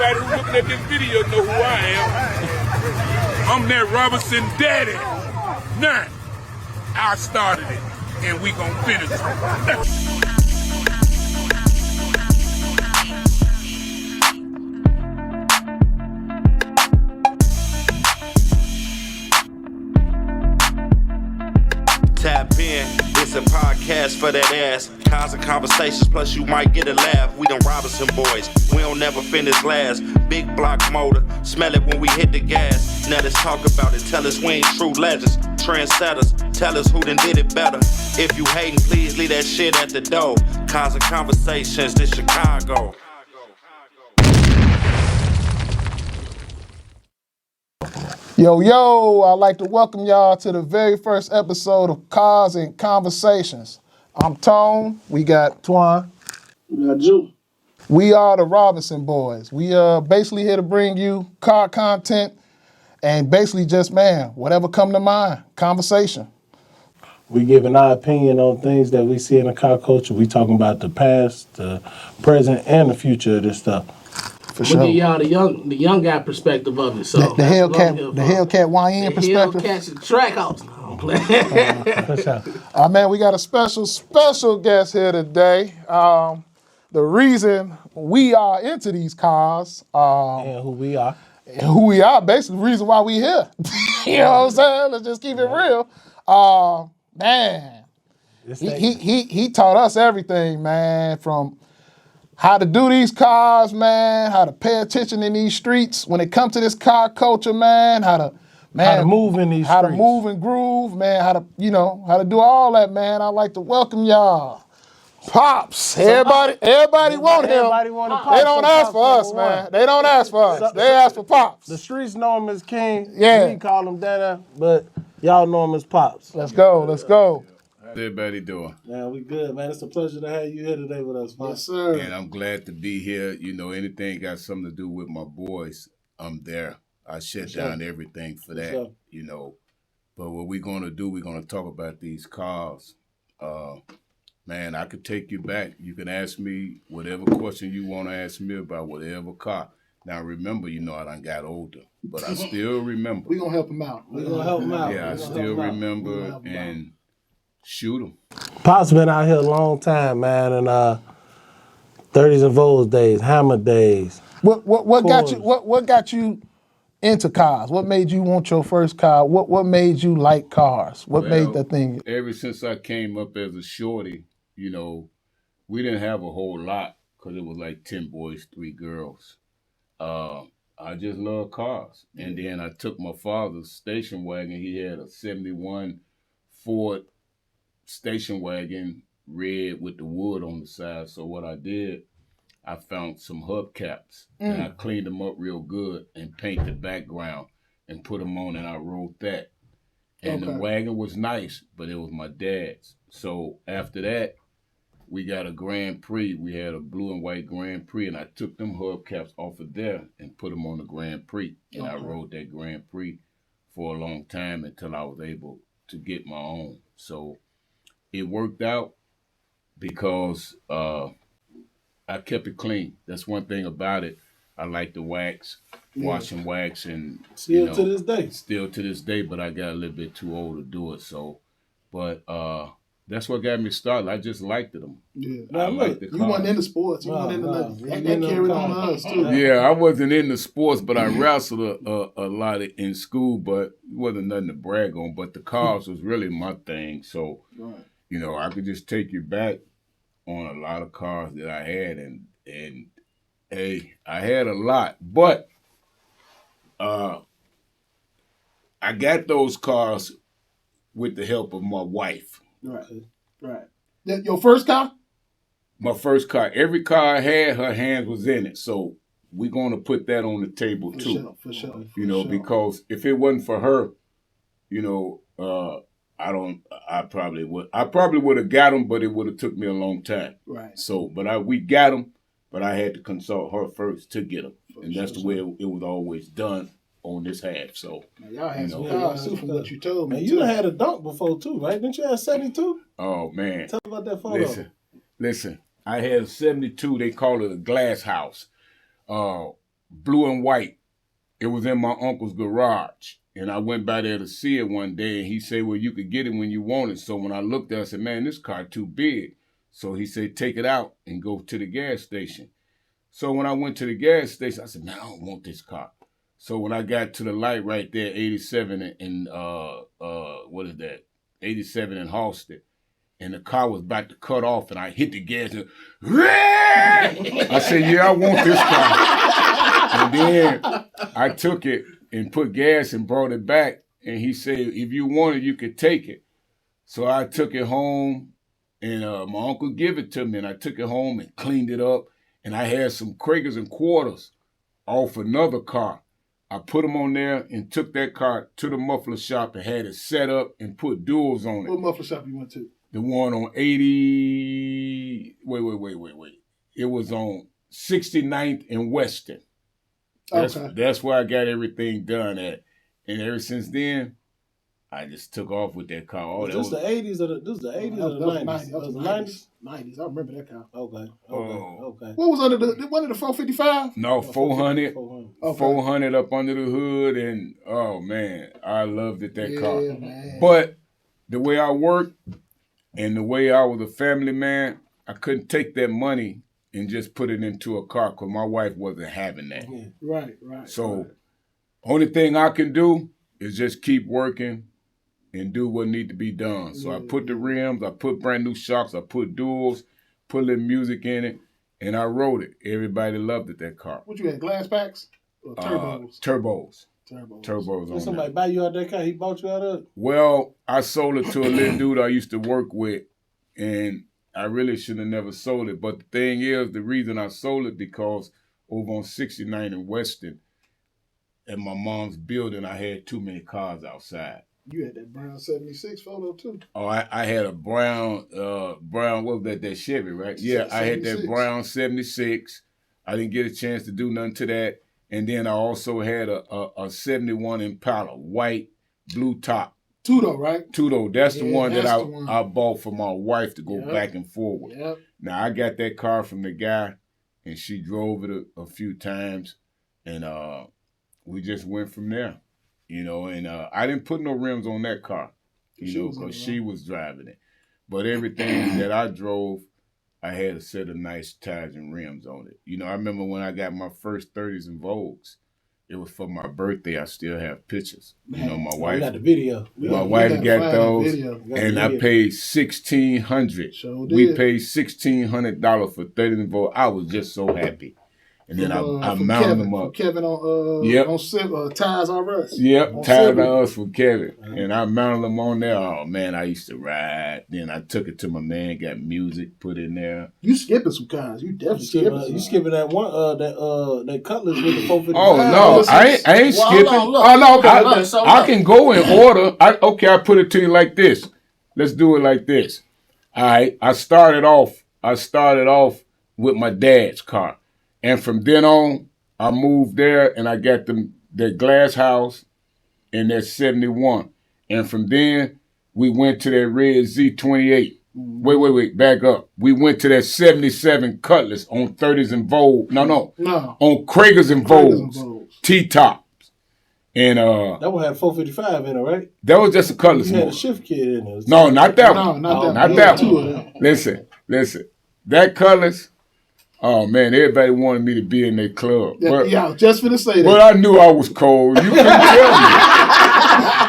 Everybody who's looking at this video know who I am. I'm that Robinson daddy. Now, I started it, and we gonna finish it. Tap in, it's a podcast for that ass. Cars and conversations, plus you might get a laugh. We them Robinson boys, we don't never finish last. Big block motor, smell it when we hit the gas. Now let's talk about it, tell us we ain't true legends. Trendsetters, tell us who done did it better. If you hating, please leave that shit at the door. Cars and conversations, this Chicago. Yo, I'd like to welcome y'all to the very first episode of Cars and Conversations. I'm Tone, we got Twan. We got Jew. We are the Robinson Boys. We basically here to bring you car content and basically just, whatever come to mind, conversation. We giving our opinion on things that we see in the car culture. We talking about the past, the present, and the future of this stuff. For sure. We'll give y'all the young guy perspective of it. So The Hellcat YN perspective. The Hellcat track house. No, I'm playing. For sure. Man, we got a special guest here today. The reason we are into these cars, And who we are. basically the reason why we here. You know what I'm saying? Let's just keep it real. Man, he taught us everything, man, from how to do these cars, man, how to pay attention in these streets when it comes to this car culture, man, how to move in these how streets. to move and groove, man, how to do all that, man. I'd like to welcome y'all. Pops. Everybody want him. Everybody want a Pops. They don't ask for us, man. They don't ask for us. They ask for Pops. The streets know him as King. Yeah. We call him Dana, but y'all know him as Pops. Let's go. How's everybody doing? Man, we good, man. It's a pleasure to have you here today with us, Pops. Yes, sir. And I'm glad to be here. You know, anything got something to do with my boys, I'm there. I shut down everything for that, sure. you know. But what we're going to do, we're going to talk about these cars. Man, I could take you back. You can ask me whatever question you want to ask me about whatever car. Now, remember, you know, I done got older, but I still remember. We're going to help him out. Yeah, I still remember and shoot them. Pop's been out here a long time, man, and 30s and Vols days, Hammer days. What got you into cars? What made you want your first car? What made you like cars? What made that thing? Ever since I came up as a shorty, you know, we didn't have a whole lot because it was like 10 boys, 3 girls. I just love cars. And then I took my father's station wagon. He had a 71 Ford station wagon, red with the wood on the side. So what I did, I found some hubcaps and I cleaned them up real good and painted the background and put them on and I wrote that. And the wagon was nice, but it was my dad's. So after that, we got a Grand Prix. We had a blue and white Grand Prix, and I took them hubcaps off of there and put them on the Grand Prix. And I rode that Grand Prix for a long time until I was able to get my own. So it worked out because I kept it clean. That's one thing about it. I like to wax, wash and wax, and Still to this day. Still to this day, but I got a little bit too old to do it. So, but that's what got me started. I just liked them. Yeah. I liked the You cars. wasn't into sports. You wasn't into nothing. That carried on to us, too. Yeah, I wasn't into sports, but I wrestled a lot in school, but it wasn't nothing to brag on. But the cars was really my thing. So, you know, I could just take you back on a lot of cars that I had, and hey, I had a lot, but I got those cars with the help of my wife. Right. Your first car? My first car. Every car I had, her hand was in it. So we're going to put that on the table too. For sure. You know, because if it wasn't for her, you know, I probably would have got them, but it would have took me a long time. Right. So, but we got them, but I had to consult her first to get them. And that's the way it was always done on this half. So, man, y'all had some cars too from what you told me. Man, you done had a dunk before too, right? Didn't you have 72? Oh, man. Tell about that photo. Listen. I had a 72. They call it a glass house. blue and white. It was in my uncle's garage. And I went by there to see it one day, and he said, well, you could get it when you want it. So when I looked at it, I said, man, this car too big. So he said, take it out and go to the gas station. So when I went to the gas station, I said, man, I don't want this car. So when I got to the light right there, 87 and what is that? 87 in Halsted. And the car was about to cut off, and I hit the gas. And I said, yeah, I want this car. And then I took it and put gas and brought it back. And he said, if you want it, you could take it. So I took it home, and my uncle gave it to me. And I took it home and cleaned it up. And I had some Kragers and quarters off another car. I put them on there and took that car to the muffler shop and had it set up and put duals on it. What muffler shop you went to? The one on 80, wait. It was on 69th and Western. That's where I got everything done at. And ever since then, I just took off with that car. Oh, this was the 80s or the 90s? That was the 90s. 90s. I remember that car. Okay. What was under the 455? No, 400. 400 up under the hood. And, oh, man, I loved that car. Man. But the way I worked and the way I was a family man, I couldn't take that money and just put it into a car because my wife wasn't having that. Yeah. Right. So only thing I can do is just keep working and do what need to be done. So I put the rims, I put brand new shocks, I put duals, put a little music in it, and I rode it. Everybody loved it, that car. What you had, glass packs or turbos? Turbos Did somebody buy you out that car? He bought you out of it? Well, I sold it to a little dude I used to work with, and I really should have never sold it. But the thing is, the reason I sold it because over on 69 in Weston, at my mom's building, I had too many cars outside. You had that brown 76 photo too. Oh, I had a brown, what was that Chevy, right? Yeah, 76. I had that brown 76. I didn't get a chance to do nothing to that. And then I also had a 71 Impala, white, blue top. Tudo, right? Tudo. That's the one that I bought for my wife to go back and forward. Yep. Now, I got that car from the guy, and she drove it a few times, and we just went from there. You know, and I didn't put no rims on that car, because she was driving it. But everything that I drove, I had a set of nice tires and rims on it. You know, I remember when I got my first 30s and Vogues, it was for my birthday. I still have pictures. Man, you know, my wife. We got the video. My wife got those, and I paid $1,600. Sure did. We paid $1,600 for 30s and Vogues. I was just so happy. And then I mounted them up. Kevin on Tires R Us. Yep, Tires R Us for Kevin. And I mounted them on there. Oh, man, I used to ride. Then I took it to my man, got music put in there. You skipping some cars. You definitely skipping some. You skipping that one, that Cutlass with the 455. Oh, no, I ain't skipping. I can go in order. I put it to you like this. Let's do it like this. All right, I started off with my dad's car. And from then on, I moved there and I got that glass house and that 71. And from then, we went to that red Z28. Wait, back up. We went to that 77 Cutlass on 30s and Vogue. No. On Kragers and Vogues. T-tops. And that one had 455 in it, right? That was just a Cutlass. You had a shift kit in it. No, not that one. Not that one. Listen. That Cutlass. Oh, man, everybody wanted me to be in their club. Yeah, just for the say that. But I knew I was cold. You couldn't tell me.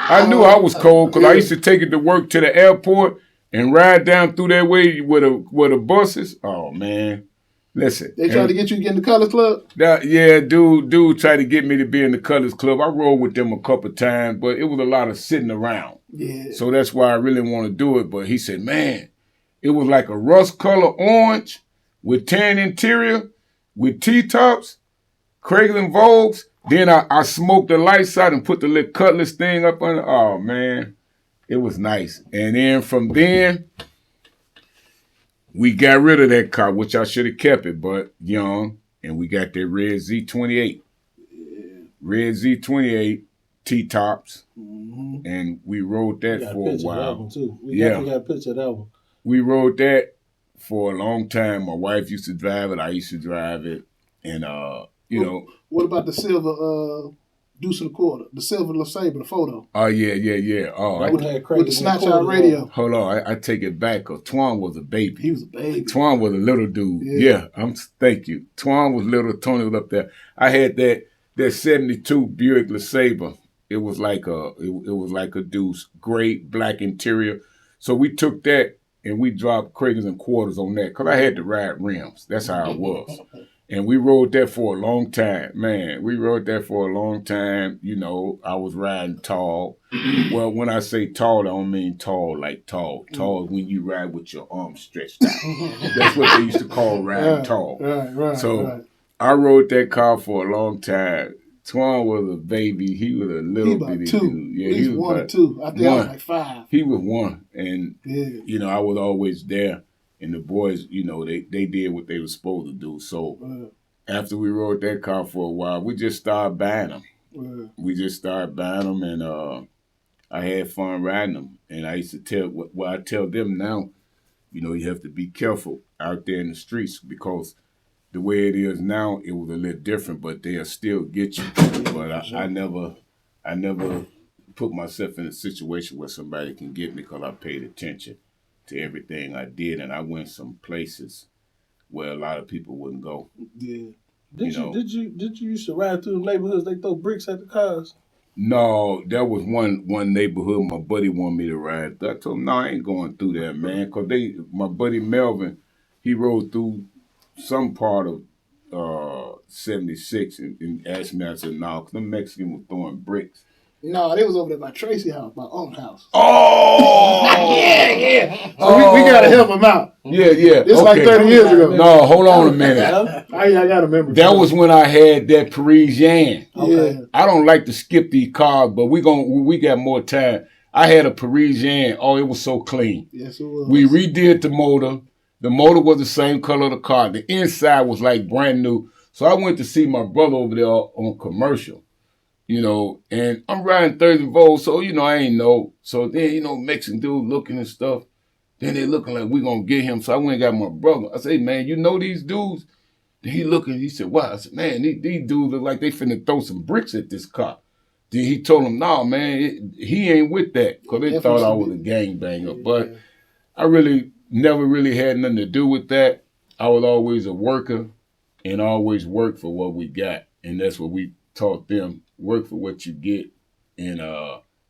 I knew I was cold because I used to take it to work to the airport and ride down through that way with the buses. Oh, man. Listen. They tried to get you to get in the Colors Club? Yeah, dude tried to get me to be in the Colors Club. I rode with them a couple of times, but it was a lot of sitting around. Yeah. So that's why I really want to do it. But he said, man, it was like a rust color orange with tan interior, with T-tops, Kragers and Vogues. Then I smoked the lights out and put the little Cutlass thing up on it. Oh, man, it was nice. And then from then, we got rid of that car, which I should have kept it, but young. And we got that red Z28. Red Z28, T-tops. Mm-hmm. And we rode that for a while. We definitely got a picture of that one. We rode that for a long time. My wife used to drive it. I used to drive it. And you know. What about the silver Deuce and a Quarter? The silver LeSabre, the photo. Oh, yeah. Oh, with the snatch out radio. Hold on, I take it back, because Twan was a baby. He was a baby. Twan was a little dude. Yeah, thank you. Twan was little, Tony was up there. I had that 72 Buick LeSabre. It was like a Deuce, gray, black interior. So we took that and we dropped Kragers and quarters on that, because I had to ride rims. That's how it was. And we rode that for a long time. Man, we rode that for a long time. You know, I was riding tall. Well, when I say tall, I don't mean tall like tall. Tall is when you ride with your arms stretched out. That's what they used to call riding tall. Right. I rode that car for a long time. Twan was a baby. He was a little bitty dude. Yeah, he was 1 or 2. I think I was like 5. He was 1. And, you know, I was always there. And the boys, you know, they did what they were supposed to do. So after we rode that car for a while, we just started buying them. We just started buying them, and I had fun riding them. And I used to I tell them now, you know, you have to be careful out there in the streets, because the way it is now, it was a little different, but they'll still get you. But I never put myself in a situation where somebody can get me, because I paid attention to everything I did, and I went some places where a lot of people wouldn't go. Yeah. Did you used to ride through the neighborhoods? They throw bricks at the cars. No, there was one neighborhood my buddy wanted me to ride. I told him, no, I ain't going through there, man, because my buddy Melvin, he rode through some part of 76 and asked me. I said, no, because the Mexican was throwing bricks. No, they was over there by Tracy house, my own house. Oh! yeah. So we got to help him out. Yeah. It's like 30 years ago. No, hold on a minute. I got to remember. That was when I had that Parisienne. Okay. Yeah. I don't like to skip these cars, but we got more time. I had a Parisienne. Oh, it was so clean. Yes, it was. We redid the motor. The motor was the same color of the car. The inside was like brand new. So I went to see my brother over there on commercial. You know, and I'm riding 30 volts, so, you know, I ain't know. So then, you know, Mexican dude looking and stuff. Then they looking like we gonna get him. So I went and got my brother. I said, hey, man, you know these dudes? Then he looking, he said, wow. I said, man, these dudes look like they finna throw some bricks at this car. Then he told him, no, man, he ain't with that, because they thought I was a gangbanger. But I never really had nothing to do with that. I was always a worker and always worked for what we got. And that's what we taught them. Work for what you get. And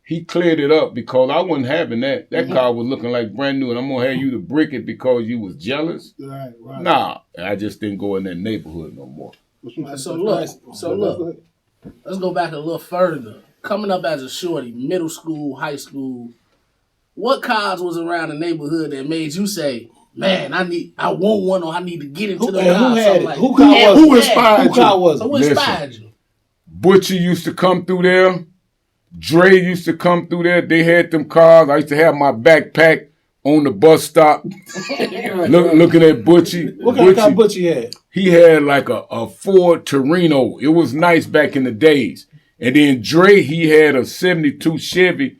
he cleared it up, because I wasn't having that. That car was looking like brand new, and I'm gonna have you to brick it because you was jealous. Right. Nah, I just didn't go in that neighborhood no more. So look, let's go back a little further. Coming up as a shorty, middle school, high school, what cars was around the neighborhood that made you say, man, I want one, or I need to get into the car? Who had it? Like, Who inspired you? Butcher used to come through there. Dre used to come through there. They had them cars. I used to have my backpack on the bus stop looking at Butchie. What kind of car Butchie had? He had like a Ford Torino. It was nice back in the days. And then Dre, he had a 72 Chevy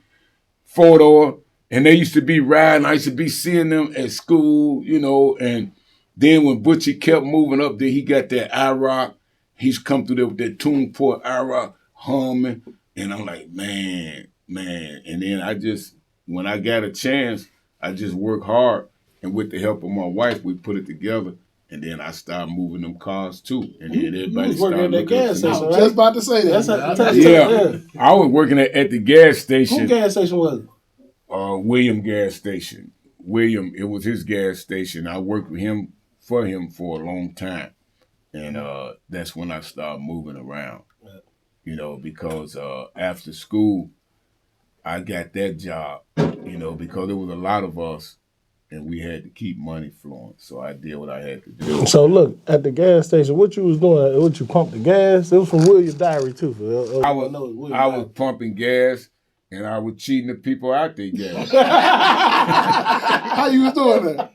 4-door. And they used to be riding. I used to be seeing them at school, you know. And then when Butchie kept moving up there, he got that IROC. He's come through there with that Tuneport IROC humming. And I'm like, man. And then when I got a chance, I just work hard. And with the help of my wife, we put it together. And then I started moving them cars too. And then everybody started working at that gas station. I was just about to say that. Yeah. I was working at the gas station. Who gas station was it? William gas station. William, it was his gas station. I worked with him for a long time. And that's when I started moving around, you know, because after school, I got that job, you know, because there was a lot of us and we had to keep money flowing. So I did what I had to do. So look, at the gas station, what you was doing, what you pumped the gas? It was from William's Diary too. I was pumping gas and I was cheating the people out their gas. How you was doing that?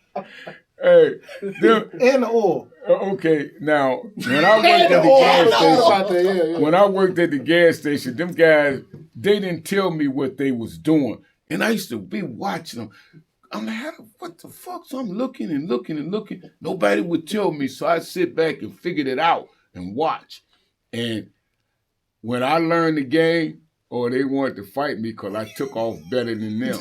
Hey, and the oil. Okay, now when I worked at the gas station, when I worked at the gas station, them guys, they didn't tell me what they was doing, and I used to be watching them. I'm like, what the fuck? So I'm looking and looking and looking. Nobody would tell me, so I sit back and figured it out and watch. And when I learned the game, they wanted to fight me because I took off better than them.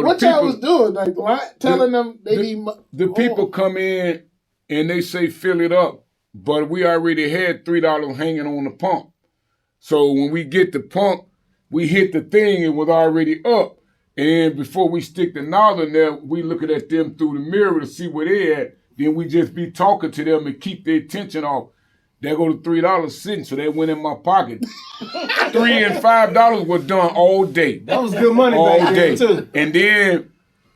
What y'all was doing? Like, telling them they need the people come in and they say fill it up, but we already had $3 hanging on the pump. So when we get the pump, we hit the thing, it was already up. And before we stick the nozzle in there, we looking at them through the mirror to see where they at. Then we just be talking to them and keep their attention off. There go the $3 sitting, so they went in my pocket. $3 and $5 was done all day. That was good money all back day. then, too. And then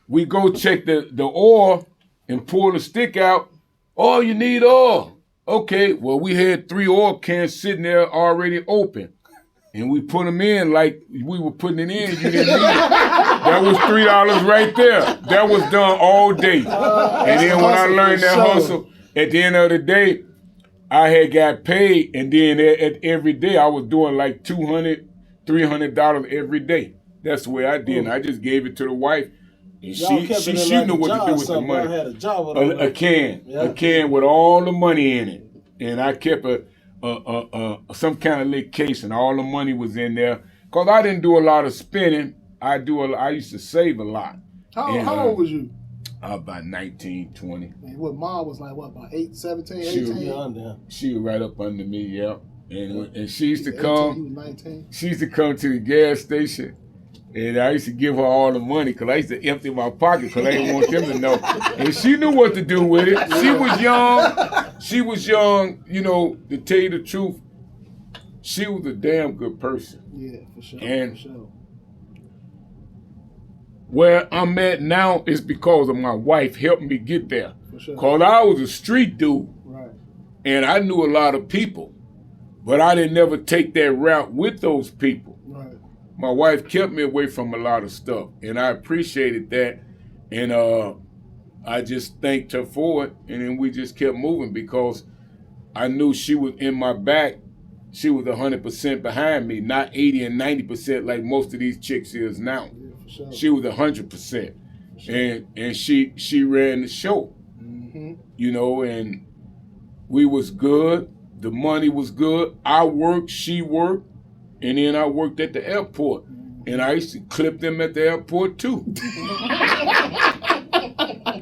we go check the oil and pull the stick out. Oh, you need oil. Okay, well, we had 3 oil cans sitting there already open. And we put them in like we were putting it in. You didn't need it. That was $3 right there. That was done all day. And then when I learned that hustle, at the end of the day, I had got paid. And then every day I was doing like $200, $300 every day. That's the way I did. And I just gave it to the wife. And she knew what to do with the money. Had a job a can with all the money in it. And I kept some kind of little case, and all the money was in there. Cause I didn't do a lot of spending. I used to save a lot. How old was you? About 19, 20. And what, mom was like, what, about 17, 18? She was right up under me, yeah. And she used to 18, come. you was 19. She used to come to the gas station. And I used to give her all the money because I used to empty my pocket because I didn't want them to know. And she knew what to do with it. She was young. She was young, to tell you the truth. She was a damn good person. Yeah, for sure. And for sure. Where I'm at now is because of my wife helping me get there. For sure. Because I was a street dude. Right. And I knew a lot of people. But I didn't never take that route with those people. Right. My wife kept me away from a lot of stuff, and I appreciated that. And I just thanked her for it, and then we just kept moving because I knew she was in my back. She was 100% behind me, not 80 and 90% like most of these chicks is now. Yeah, for sure. She was 100%, and she ran the show, and we was good. The money was good. I worked, she worked. And then I worked at the airport. And I used to clip them at the airport too.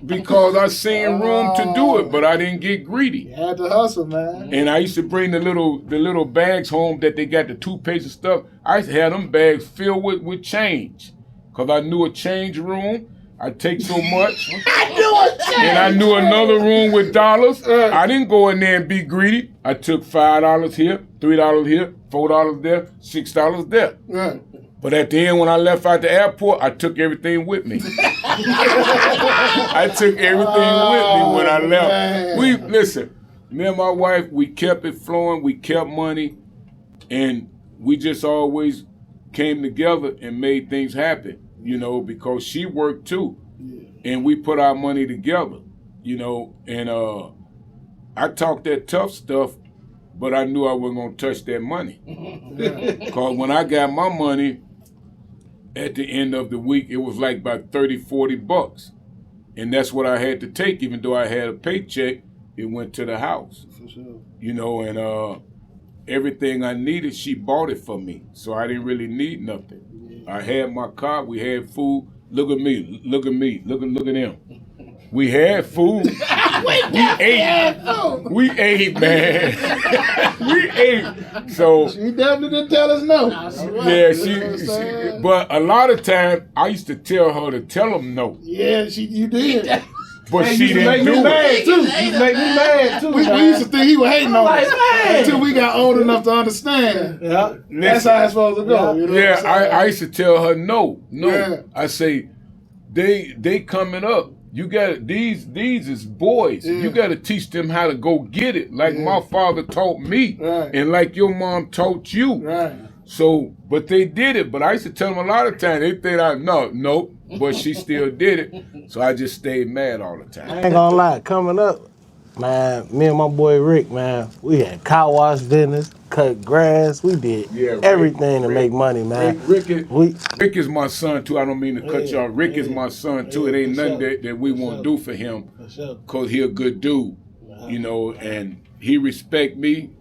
Because I seen room to do it, but I didn't get greedy. You had to hustle, man. And I used to bring the little bags home that they got the toothpaste and stuff. I used to have them bags filled with change. Because I knew a change room. I'd take so much. And I knew another room with dollars. I didn't go in there and be greedy. I took $5 here, $3 here, $4 there, $6 there. Right. But at the end, when I left out the airport, I took everything with me. I took everything with me when I left. Listen, me and my wife, we kept it flowing, we kept money, and we just always came together and made things happen, because she worked too. And we put our money together, and I talked that tough stuff, but I knew I wasn't going to touch that money. Because when I got my money, at the end of the week, it was like about $30-$40. And that's what I had to take, even though I had a paycheck, it went to the house. For sure. And everything I needed, she bought it for me. So I didn't really need nothing. I had my car, we had food. Look at me, look at them. We had food. We ate, man. We ate. So she definitely didn't tell us no. Yeah, she but a lot of times I used to tell her to tell them no. Yeah, you did. But she didn't do it. You make me mad too. We used to think he was hating on us until we got old enough to understand. Yeah, that's how it's supposed to go. I used to tell her no. Yeah. I say they coming up. You got these is boys. Yeah. You got to teach them how to go get it, like my father taught me, and like your mom taught you. Right. So, but they did it. But I used to tell them a lot of times they think no, but she still did it. So I just stayed mad all the time. I ain't gonna lie, coming up, man, me and my boy Rick, man, we had car wash business, cut grass, we did everything to make money, man. Rick is my son too. I don't mean to cut you off. Rick is my son too. It ain't nothing that we won't do for him, cause he a good dude, and he respect me.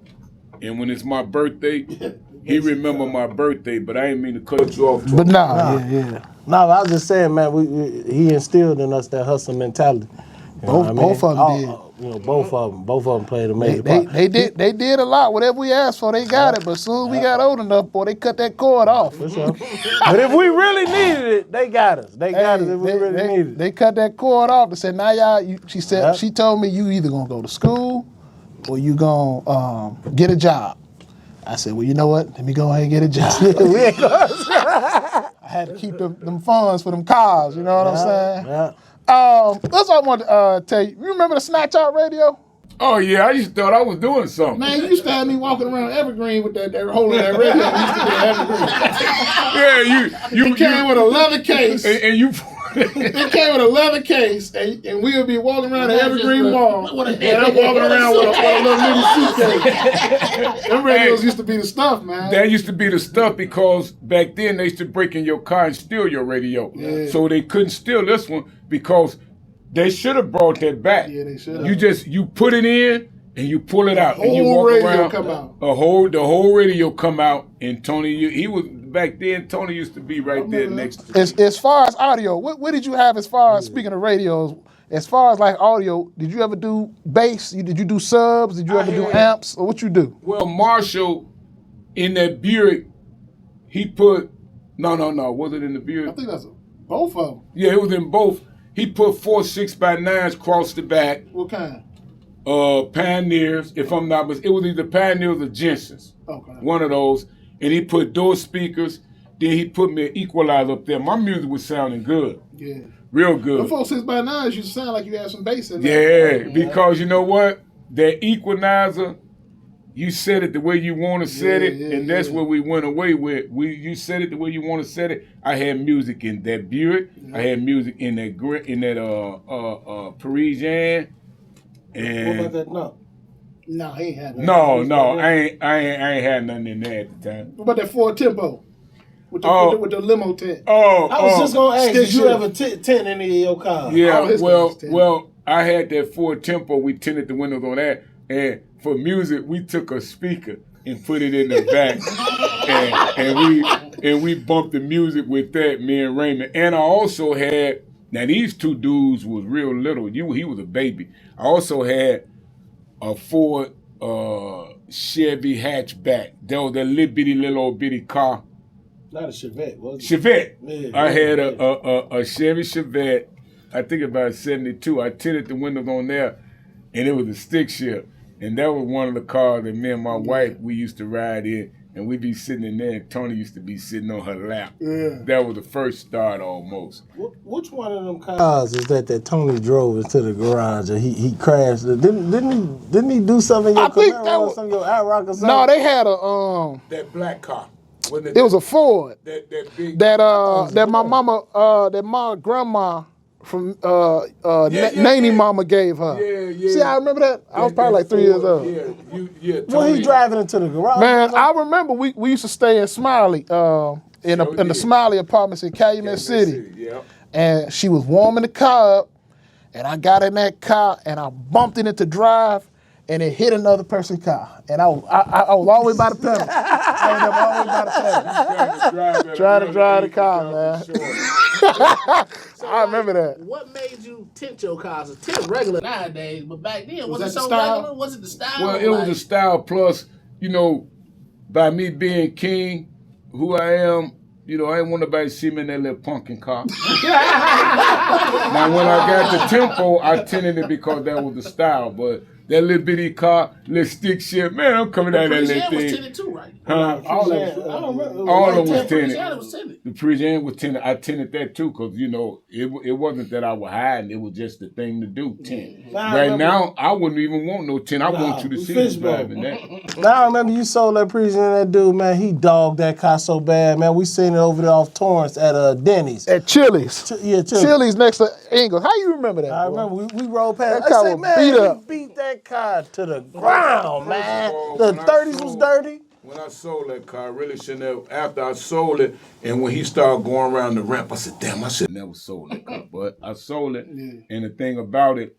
and when it's my birthday, he remember my birthday, but I ain't mean to cut you off. But yeah. No, I was just saying, man, he instilled in us that hustle mentality. You know what I mean? Both of them did. You know, both of them played a major part. They did a lot. Whatever we asked for, they got it. But as soon as we got old enough, boy, they cut that cord off. For sure. But if we really needed it, they got us. They got us if we really needed it. They cut that cord off. They said, now y'all, she told me you either gonna go to school or you gonna get a job. I said, well, you know what? Let me go ahead and get a job. I had to keep them funds for them cars, you know what I'm saying? Yeah. That's what I wanted to tell you. You remember the Snatch Out radio? Oh yeah, I used to thought I was doing something. Man, you used to have me walking around Evergreen with that holding that radio. Yeah, you came with a leather case. And you. It came with a leather case, and we would be walking around the Evergreen Mall, and I'm walking around with a little mini suitcase. Them radios used to be the stuff, man. That used to be the stuff because back then they used to break in your car and steal your radio. Yeah. So they couldn't steal this one because they should have brought that back. Yeah, they should have. You put it in and you pull it out and you walk radio around. Come out. The whole radio come out, and Tony, he was back then. Tony used to be right there next to me. As far as audio, what did you have as far as speaking of radios? As far as like audio, did you ever do bass? Did you do subs? Did you ever do amps? Or what you do? Well, Marshall in that Buick, he put no. Was it in the Buick? I think that's both of them. Yeah, it was in both. He put 4 6x9s across the back. What kind? Pioneers, if I'm not mistaken. It was either Pioneers or Jensen's. Okay. One of those. And he put door speakers. Then he put me an equalizer up there. My music was sounding good. Yeah. Real good. The 4 6x9s used to sound like you had some bass in there. Yeah, because you know what? That equalizer, you set it the way you want to set it, and that's what we went away with. You set it the way you want to set it. I had music in that Buick. I had music in that Parisian. And What about that? No. No, he ain't had that. No, I ain't had nothing in there at the time. What about that Ford Tempo? With the limo tent. Oh, I was just gonna ask, did you shift. ever tint any of your cars? Yeah, his cars tinted. well, I had that Ford Tempo. We tinted the windows on that, and for music, we took a speaker and put it in the back, and we bumped the music with that. Me and Raymond, and I also had. Now these two dudes was real little. He was a baby. I also had a Ford Chevy hatchback. That was that little old bitty car. Not a Chevette, was it? Chevette. Yeah, I had a Chevy Chevette. I think about 72. I tinted the windows on there, and it was a stick shift. And that was one of the cars that me and my wife, we used to ride in. And we'd be sitting in there, and Tony used to be sitting on her lap. Yeah. That was the first start almost. Which one of them cars is that Tony drove into the garage and he crashed? Didn't he do something in your Camaro or something, your IROC or something? No, they had a that black car. It was a Ford. That big. That my mama, that my grandma from Nanny mama gave her. Yeah. See, I remember that. I was probably like 3 years old. Yeah. Well, he driving into the garage. Man, I remember we used to stay in Smiley, in the Smiley apartments in Calumet City. Yeah. And she was warming the car up, and I got in that car and I bumped it into drive, and it hit another person's car. And I was all the way by the pedal. I was all the way by the pedal. Trying to drive the car, man. I remember that. What made you tint your cars? It's tint regular nowadays, but back then, was it so style? regular? Was it the style? Well, it was the style plus, by me being king, who I am, I didn't want nobody to see me in that little pumpkin car. Now, when I got the Tempo, I tinted it because that was the style, but that little bitty car, little stick shit, man, I'm coming out of that little thing. was tinted too, right? Huh? All of them. All of them was tinted. Was tinted. The Parisian was tinted. I tinted that too because, it wasn't that I was hiding. It was just the thing to do, tint. Right now, I wouldn't even want no tint. I want you to see me driving that. Now, I remember you sold that Parisian to that dude, man. He dogged that car so bad, man. We seen it over there off Torrance at Denny's. At Chili's. Chili's. Chili's next to Ingles. How you remember that? I remember we rolled past. That car I said, was man, beat up. he beat that car to the ground, man. The 30s was dirty. When I sold that car, I really shouldn't have. After I sold it, and when he started going around the ramp, I said, damn, I should never sold that car. But I sold it, and the thing about it,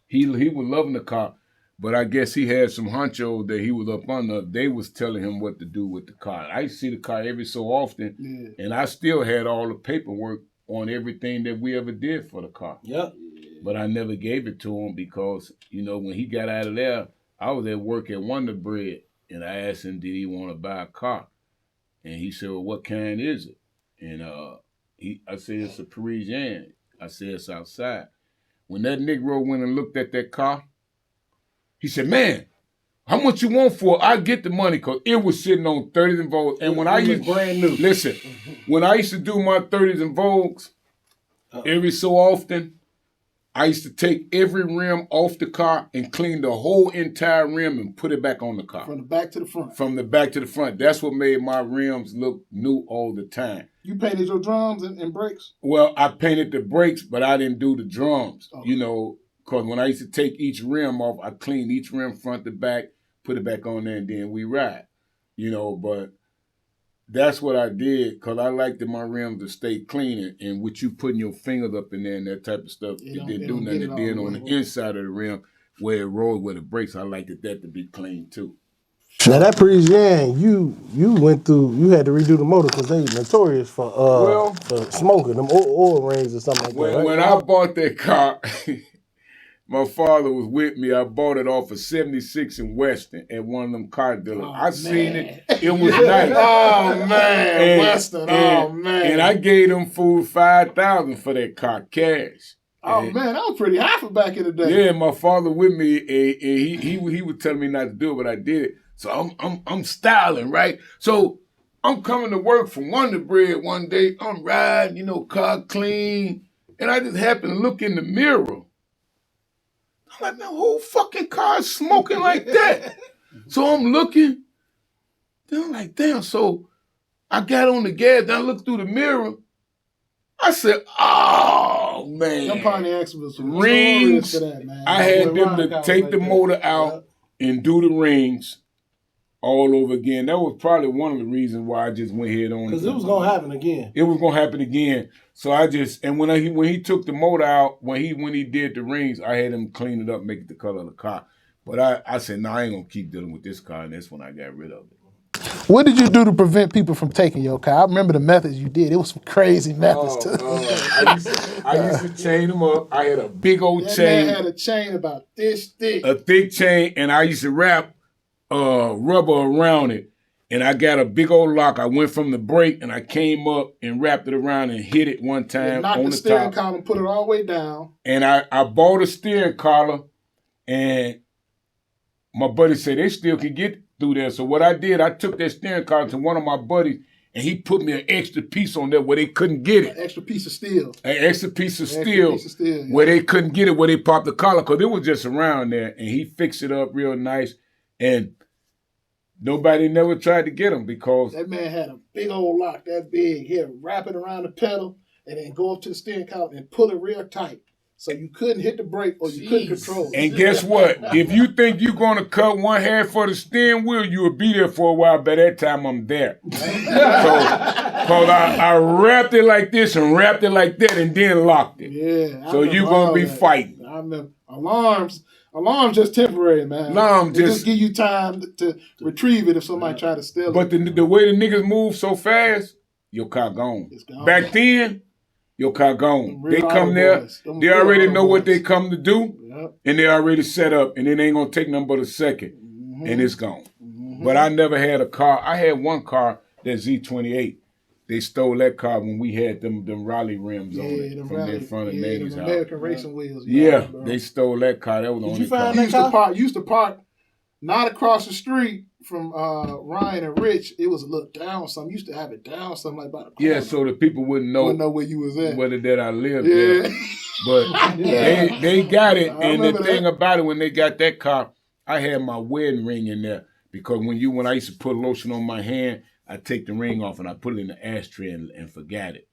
he was loving the car. But I guess he had some honcho that he was up under. They was telling him what to do with the car. I used to see the car every so often, and I still had all the paperwork on everything that we ever did for the car. Yep. But I never gave it to him because, when he got out of there, I was at work at Wonder Bread, and I asked him, did he want to buy a car? And he said, well, what kind is it? And I said, it's a Parisienne. I said, it's outside. When that Negro went and looked at that car, he said, man, how much you want for it? I get the money, because it was sitting on 30s and Vogues. And when I used brand new. Listen, when I used to do my 30s and Vogues, every so often, I used to take every rim off the car and clean the whole entire rim and put it back on the car. From the back to the front. From the back to the front. That's what made my rims look new all the time. You painted your drums and brakes? Well, I painted the brakes, but I didn't do the drums, Oh. because when I used to take each rim off, I cleaned each rim front to back, put it back on there, and then we ride. But that's what I did, because I liked my rims to stay clean, and with you putting your fingers up in there and that type of stuff, it didn't do nothing. And then on the inside of the rim, where it rolled with the brakes, I liked that to be clean too. Now that Parisienne, you went through. You had to redo the motor because they notorious for for smoking them oil rings or something like that. Right? When I bought that car, my father was with me. I bought it off of 76 in Weston at one of them car dealers. I seen it. It was nice. Oh, man. Weston. And I gave them fool $5,000 for that car, cash. Oh, man, that was pretty high for back in the day. Yeah, my father with me, and he would tell me not to do it, but I did it. So I'm styling, right? So I'm coming to work from Wonder Bread one day. I'm riding, car clean, and I just happen to look in the mirror. I'm like, man, whole fucking car is smoking like that. So I'm looking. Then I'm like, damn. So I got on the gas. Then I looked through the mirror. I said, oh, man. Them Pontiacs was rings. for that, man. I had them to take the motor out and do the rings all over again. That was probably one of the reasons why I just went head on. Because it was going to happen again. It was going to happen again. So and when he took the motor out, when he did the rings, I had him clean it up, make it the color of the car. But I said, no, I ain't going to keep dealing with this car, and that's when I got rid of it. What did you do to prevent people from taking your car? I remember the methods you did. It was some crazy methods, too. I used to chain them up. I had a big old chain. Man had a chain about this thick. A thick chain, and I used to wrap rubber around it. And I got a big old lock. I went from the brake, and I came up and wrapped it around and hit it one time knocked on the the steering top. column, put it all the way down. And I bought a steering collar, and my buddy said they still can get through there. So what I did, I took that steering collar to one of my buddies, and he put me an extra piece on there where they couldn't get it. An extra piece of steel. An extra piece of steel where they couldn't get it, where they popped the collar, because it was just around there. And he fixed it up real nice. And nobody never tried to get him because that man had a big old lock that big. He'd wrap it around the pedal and then go up to the steering column and pull it real tight. So you couldn't hit the brake or you couldn't control it. And guess what? If you think you're going to cut one hair for the steering wheel, you will be there for a while. By that time, I'm there. Because I wrapped it like this and wrapped it like that and then locked it. Yeah. So you're going to be fighting. I remember. Alarms just temporary, man. Alarms just give you time to retrieve it if somebody try to steal it. But the way the niggas move so fast, your car gone. It's gone. Back then, your car gone. They come there, they already know what they come to do, and they already set up, and it ain't gonna take nothing but a second, and it's gone. But I never had a car. I had one car, that Z28. They stole that car when we had them Raleigh rims on it from their front of Nanny's house. American racing wheels. Yeah, they stole that car. That was the only car. Used to park not across the street from Ryan and Rich. It was a little down some. Used to have it down something like about a corner. Yeah, so the people wouldn't know where you was at. Whether that I lived there. But they got it. And the thing about it, when they got that car, I had my wedding ring in there. Because when I used to put lotion on my hand, I take the ring off and I put it in the ashtray and forgot it.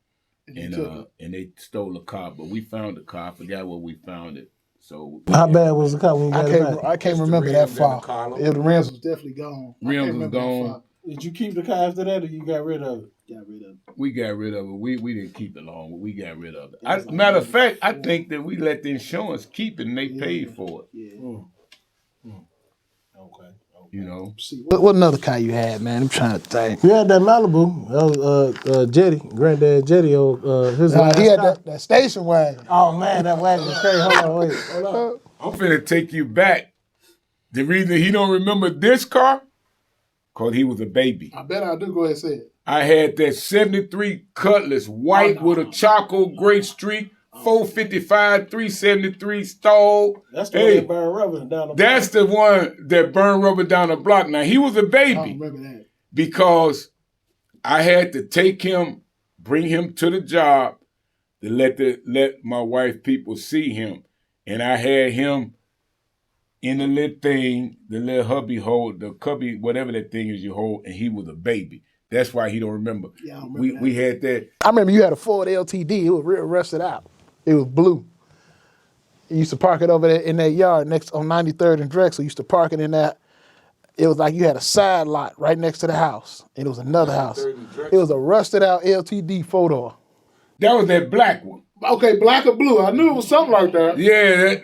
And they stole the car. But we found the car. I forgot where we found it. So how bad was the car when you got it back? I can't remember that far. The rims was definitely gone. Rims was gone. Did you keep the car after that, or you got rid of it? We got rid of it. We didn't keep it long, but we got rid of it. Matter of fact, I think that we let the insurance keep it and they paid for it. Yeah. Okay. You know. See, what another car you had, man? I'm trying to think. You had that Malibu. That was Jetty, Granddad Jetty. His last He had car. that station wagon. Oh man, that wagon was crazy. Hold on. I'm finna take you back. The reason he don't remember this car, cause he was a baby. I bet I do. Go ahead and say it. I had that 73 Cutlass, white with a charcoal gray streak, 455, 373 stall. That's the one that burned rubber down the block. That's the one that burned rubber down the block. Now, he was a I baby don't remember that. because I had to take him, bring him to the job to let my wife people see him. And I had him in the little thing, the little hubby hold, the cubby, whatever that thing is you hold, and he was a baby. That's why he don't remember. Yeah, I don't remember We had that. I remember you had a Ford LTD. It was real rusted out. It was blue. You used to park it over there in that yard next on 93rd and Drexel. You used to park it in that. It was like you had a side lot right next to the house. And it was another house. It was a rusted out LTD 4-door. That was that black one. Okay, black or blue. I knew it was something like that. Yeah,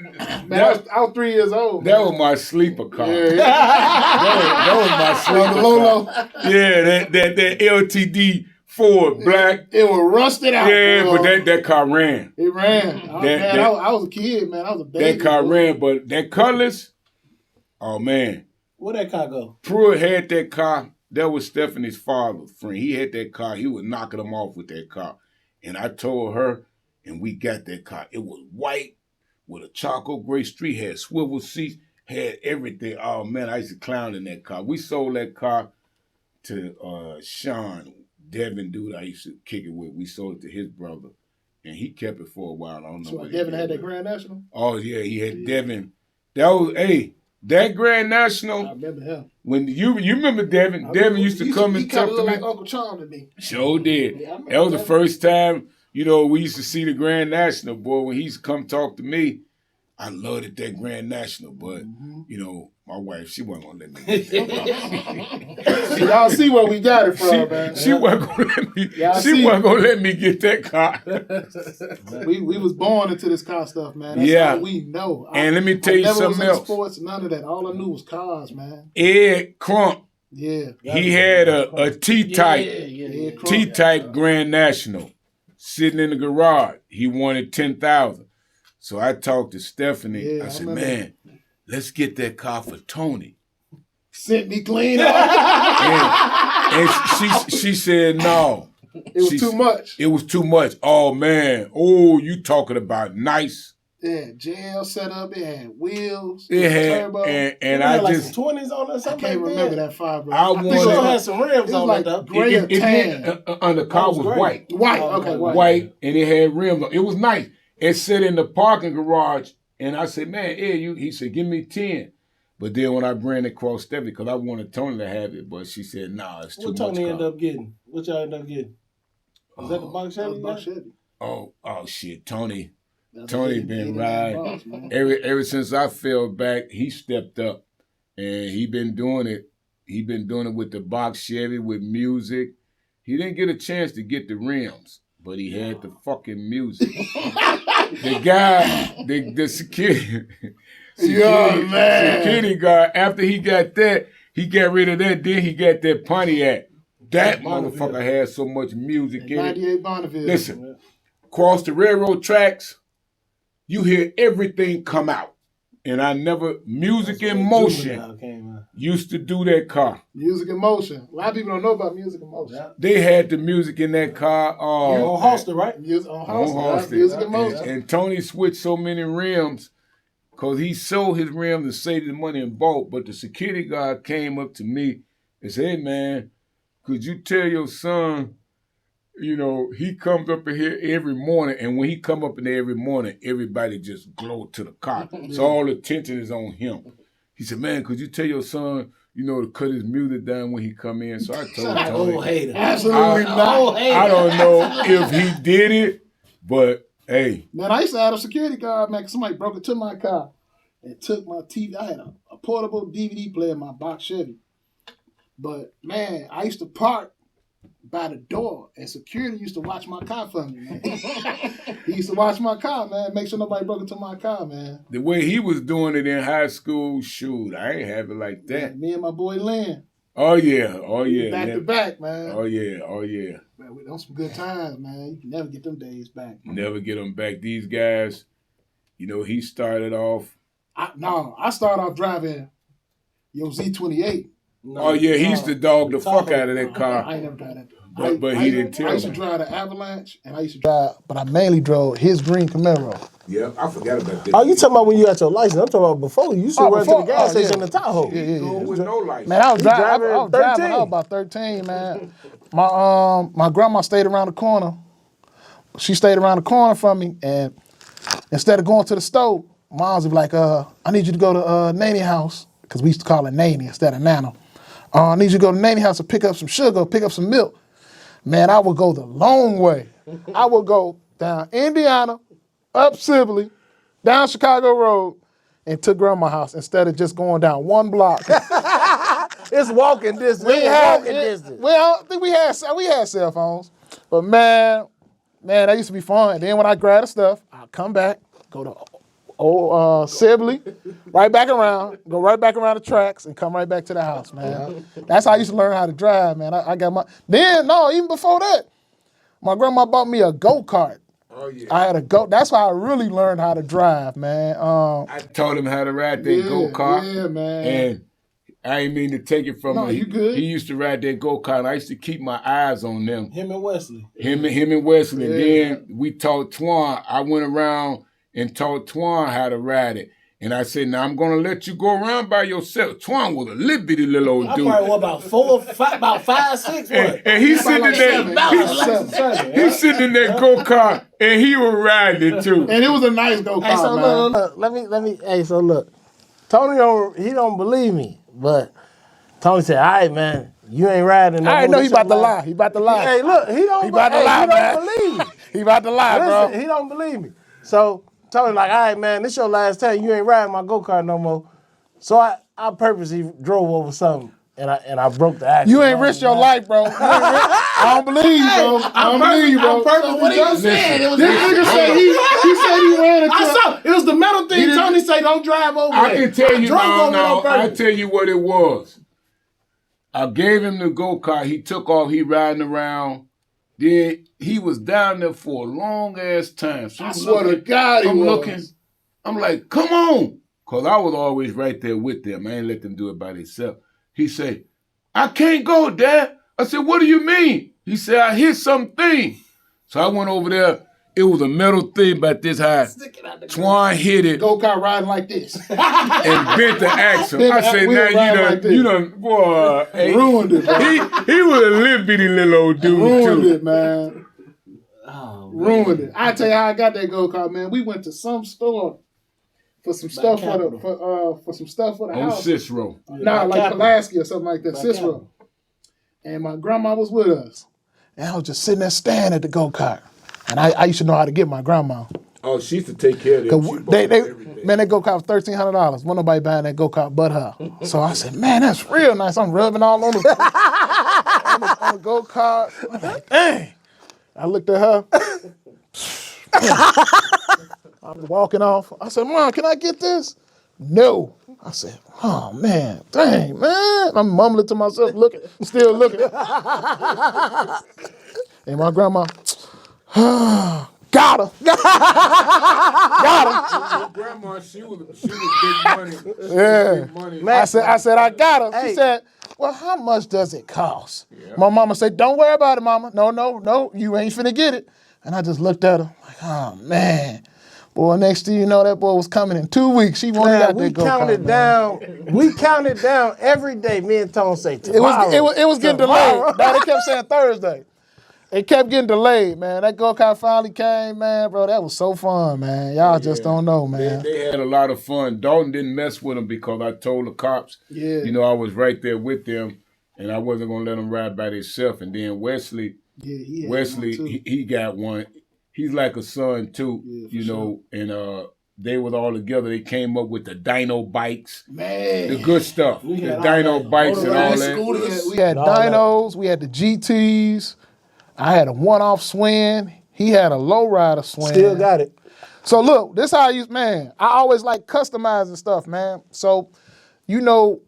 I was 3 years old. that was my sleeper car. Yeah. That was my sleeper Lolo. car. Yeah, that LTD Ford black. It was rusted out. Yeah, bro. but that car ran. It ran. I was a kid, man. I was a baby. That car ran, but that Cutlass, oh man. Where that car go? Pruitt had that car. That was Stephanie's father's friend. He had that car. He was knocking them off with that car. And I told her, and we got that car. It was white with a charcoal gray street, had swivel seats, had everything. Oh, man, I used to clown in that car. We sold that car to Sean, Devin dude I used to kick it with. We sold it to his brother, and he kept it for a while. I don't know. So Devin had that Grand National? Oh, yeah, he had Devin. That Grand National. I remember him. When you remember Devin? Devin used to come and talk to me. He kind of like Uncle Charm to me. Sure did. Yeah, I remember That was the that. first time, we used to see the Grand National, boy. When he used to come talk to me, I loved it, that Grand National. But, my wife, she wasn't going to let me get that. Y'all see where we got it from, man. She wasn't going to let me get that car. We was born into this car stuff, man. That's all we know. And let me tell you something was else. In sports, none of that. All I knew was cars, man. Ed Crump, Yeah. he had a T-type. Yeah. T-type Grand National sitting in the garage. He wanted $10,000. So I talked to Stephanie. I said, man, let's get that car for Tony. Sent me clean and she said no. It was too much. It was too much. Oh, man. Oh, you talking about nice. Yeah, jail set up. It had wheels. It had, turbo. and I like just 20s on or something. I can't remember that far, bro. I think it had some rims on like it though. gray or tan. The car was white. White, okay, White, and it had rims on. It was nice. It sat in the parking garage, and I said, man, he said, give me 10. But then when I ran across Stephanie, because I wanted Tony to have it, but she said, nah, it's too much. What Tony ended up getting? What y'all ended up getting? Was that the box Chevy? Box Chevy. Oh shit, Tony. That's Tony been riding. Ever since I fell back, he stepped up. And he been doing it. He been doing it with the box Chevy, with music. He didn't get a chance to get the rims, but he had the fucking music. The guy, the security guard, after he got that, he got rid of that, then he got that Pontiac. That motherfucker had so much music in it. 98 Bonneville. Listen, across the railroad tracks, you hear everything come out. And I never, Music in Motion used to do that car. Music in Motion. A lot of people don't know about Music in Motion. They had the music in that car. On Holster, right? Music on Holster. Holster. Music in Motion. And Tony switched so many rims because he sold his rims and saved the money in bulk. But the security guard came up to me and said, hey, man, could you tell your son, he comes up in here every morning, and when he come up in there every morning, everybody just glow to the car. So all the attention is on him. He said, man, could you tell your son, to cut his music down when he come in? So I told Tony. Absolutely not. I don't know if he did it, but hey. Man, I used to have a security guard, man, 'cause somebody broke into my car and took my TV. I had a portable DVD player in my box Chevy. But, man, I used to park by the door, and security used to watch my car for me, man. He used to watch my car, man, make sure nobody broke into my car, man. The way he was doing it in high school, shoot, I ain't have it like that. Yeah, me and my boy Lynn. Oh yeah. Back to back, man. Oh yeah. Man, we done some good times, man. You can never get them days back. Never get them back. These guys, he started off. I started off driving Z28. He used to dog the fuck out of that car. I ain't never drive that. But he didn't tell I used to me. drive the Avalanche, and I used to drive, but I mainly drove his green Camaro. Yeah, I forgot about that. Oh, you talking about when you had your license? I'm talking about before. You used to run to the gas station in the Tahoe. Yeah. With no license. Man, I was driving. I was 13. I was about 13, man. My grandma stayed around the corner. She stayed around the corner from me, and instead of going to the store, Moms would be like, I need you to go to Nanny house, because we used to call her Nanny instead of Nana. I need you to go to Nanny house to pick up some sugar, pick up some milk. Man, I would go the long way. I would go down Indiana, up Sibley, down Chicago Road, and to Grandma's house instead of just going down one block. It's walking distance. Well, I think we had cell phones, but man, that used to be fun. And then when I grabbed the stuff, I'd come back, go to old Sibley, right back around, go right back around the tracks, and come right back to the house, man. That's how I used to learn how to drive, man. I got even before that, my grandma bought me a go-kart. Oh yeah. I had a go. That's how I really learned how to drive, man. I taught him how to ride that go-kart. Yeah, man. And I ain't mean to take it from him. You good. He used to ride that go-kart, and I used to keep my eyes on them. Him and Wesley. Him and Wesley. And then we taught Twan. I went around and taught Twan how to ride it. And I said, now I'm going to let you go around by yourself. Twan was a little bitty little old dude. I probably about 5, 6. And he's sitting in that, he's sitting in that go-kart, and he was riding it too. And it was a nice go-kart, Hey, so man. look, let me. Hey, so look, Tony don't believe me, but Tony said, "All right, man, you ain't riding." No I know he about to life." lie. He about to lie. Hey, look, he don't. He about to lie, he man. don't believe me. He about to lie, Listen, bro. he don't believe me. So Tony like, all right, man, this your last time. You ain't riding my go-kart no more. So I purposely drove over something, and I broke the axle. You ain't risked your life, bro. I don't believe you, bro. I don't believe you, bro. So what he was saying, it was This nigga said he said he ran into. I saw it was the metal thing. Tony say don't drive over I there. can tell you drove now. over on I purpose. tell you what it was. I gave him the go-kart. He took off. He riding around. Then he was down there for a long ass time. So I swear to God, he I'm was. looking. I'm like, come on. Because I was always right there with them. I ain't let them do it by themselves. He said, I can't go, Dad. I said, what do you mean? He said, I hit something. So I went over there. It was a metal thing about this high. Twan hit it Go-kart riding like this. and bent the axle. I said, We now were riding like this. you done, boy. Hey, Ruined it, bro. he was a little bitty little old dude, Ruined too. it, man. Ruined it. I tell you how I got that go-kart, man. We went to some store for some stuff for some stuff for the On house. Cicero. Nah, like Pulaski or something like that. Cicero. And my grandma was with us. And I was just sitting there staring at the go-kart. And I used to know how to get my grandma. Oh, she used to take care of them. Man, that go-kart was $1,300. Wasn't nobody buying that go-kart but her. So I said, man, that's real nice. I'm rubbing all on the, on the go-kart. I'm like, dang. I looked at her. I was walking off. I said, Mom, can I get this? No. I said, oh, man, dang, man. I'm mumbling to myself, still looking. And my grandma, got her. Grandma, she was big money. Yeah. Big money. I said, I got her. She Hey. said, well, how much does it cost? My mama said, don't worry about it, mama. No, you ain't finna get it. And I just looked at her like, oh, man. Boy, next thing you know, that boy was coming in 2 weeks. She wanted out We that go-kart, counted man. down. We counted down every day. Me and Tone say It tomorrow. was getting delayed. Now they kept saying Thursday. It kept getting delayed, man. That go-kart finally came, man, bro. That was so fun, man. Y'all just don't know, man. They had a lot of fun. Dalton didn't mess with them because I told the cops, I was right there with them, and I wasn't going to let them ride by themselves. And then Wesley, he got one. He's like a son, too, know, and they was all together. They came up with the dyno bikes, Man. the good stuff, the dyno bikes and all that. We We had dynos. We had the GTs. I had a one-off Swin. He had a lowrider Swin. Still got it. So look, this how I use, man, I always like customizing stuff, man. So, you know,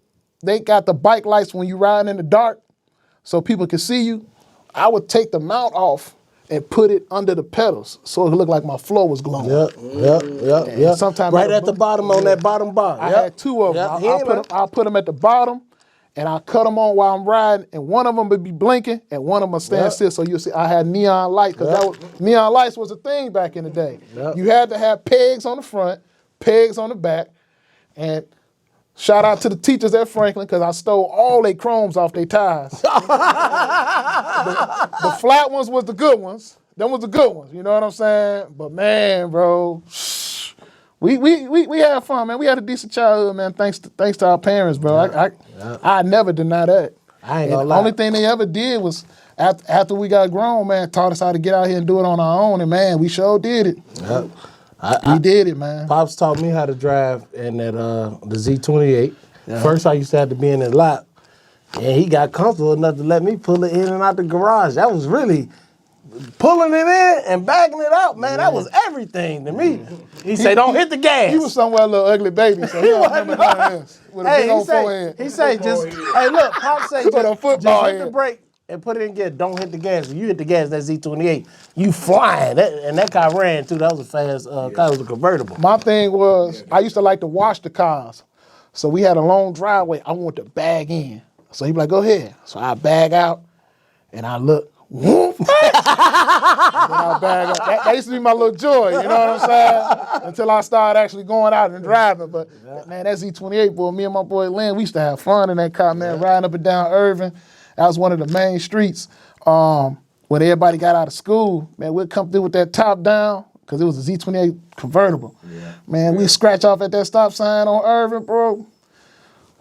they got the bike lights when you riding in the dark so people can see you. I would take the mount off and put it under the pedals so it looked like my floor was glowing. Yep. Sometimes right at the bottom on that bottom bar. I had two of them. I'll put them at the bottom, and I'll cut them on while I'm riding, and one of them would be blinking, and one of them would stand still. So you'll see I had neon lights, because neon lights was a thing back in the day. You had to have pegs on the front, pegs on the back, and shout out to the teachers at Franklin, because I stole all their chromes off their tires. The flat ones was the good ones. Them was the good ones, you know what I'm saying? But man, bro, we had fun, man. We had a decent childhood, man, thanks to our parents, bro. I never deny that. I ain't gonna lie. The only thing they ever did was, after we got grown, man, taught us how to get out here and do it on our own, and man, we sure did it. We did it, man. Pops taught me how to drive in that the Z28. First, I used to have to be in the lot, and he got comfortable enough to let me pull it in and out the garage. That was really pulling it in and backing it out, man. That was everything to me. He said, "Don't hit the gas." He was somewhere a little ugly baby, so he don't remember doing this with a big old forehead. He said, "Just hey, look, Pops say, just hit head. the brake and put it in gear. Don't hit the gas. When you hit the gas, that Z28, you flying." That car ran too. That was a fast car. It was a convertible. My thing was, I used to like to wash the cars. So we had a long driveway. I wanted to bag in. So he'd be like, go ahead. So I bag out, and I look, whoop. Then I bag up. That used to be my little joy, you know what I'm saying? Until I started actually going out and driving. But man, that Z28, boy, me and my boy Lynn, we used to have fun in that car, man, riding up and down Irving. That was one of the main streets. When everybody got out of school, man, we'd come through with that top down, because it was a Z28 convertible. Man, we scratch off at that stop sign on Irving, bro.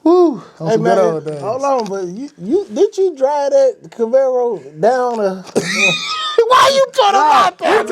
Woo. Hey man, hold on, but you did you drive that Camaro down Why you talking about that?